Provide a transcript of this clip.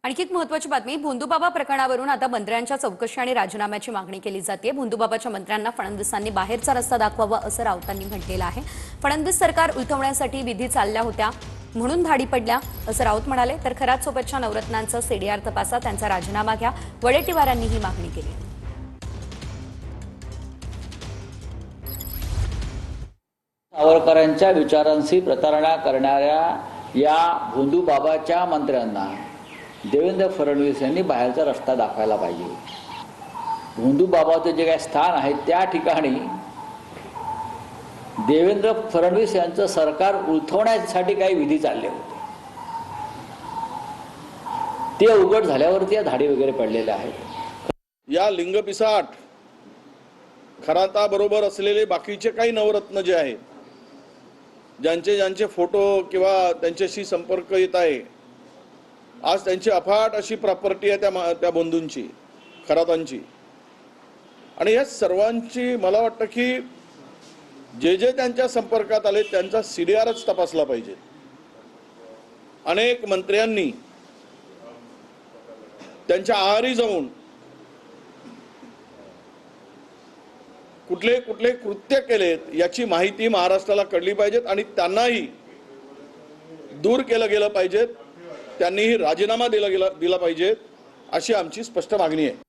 आणखी एक महत्त्वाची बातमी, भोंदूबाबा प्रकरणावरून आता मंत्र्यांच्या चौकशी आणि राजीनाम्याची मागणी केली जाते। भोंदूबाबाच्या मंत्र्यांना फडणवीसांनी बाहेरचा रस्ता दाखवावा असं राऊतांनी म्हटलेलं आहे। फडणवीस सरकार उलथवण्यासाठी विधी चालल्या होत्या म्हणून धाडी पडल्या असं राऊत म्हणाले। तर खरातसोबतच्या नवरत्नांचं सीडीआर तपासा, त्यांचा राजीनामा घ्या, वडेट्टीवारांनी ही मागणी केली। सावरकरांच्या विचारांशी प्रतारणा करणाऱ्या या भोंदूबाबाच्या मंत्र्यांना देवेंद्र फडणवीस यांनी बाहेरचा रस्ता दाखवायला पाहिजे। भोंदूबाबाचं जे काही स्थान आहे त्या ठिकाणी देवेंद्र फडणवीस यांचं सरकार उलथवण्यासाठी काही विधी चालले होते, ते उघड झाल्यावरती या धाडी वगैरे पडलेल्या आहेत। या लिंगपिसाट खराताबरोबर असलेले बाकीचे काही नवरत्न जे आहेत, ज्यांचे फोटो किंवा त्यांच्याशी संपर्क येत आहे, आज त्यांची अफाट अशी प्रॉपर्टी आहे त्या बंधूंची, खरातांची। आणि या सर्वांची मला वाटतं की जे त्यांच्या संपर्कात आले त्यांचा सीडीआरच तपासला पाहिजे। अनेक मंत्र्यांनी त्यांच्या आहारी जाऊन कुठले कुठले कृत्य केलेत याची माहिती महाराष्ट्राला कळली पाहिजेत आणि त्यांनाही दूर केलं गेलं पाहिजे, त्यांनीही राजीनामा दिला पाहिजे, अशी आमची स्पष्ट मागणी आहे।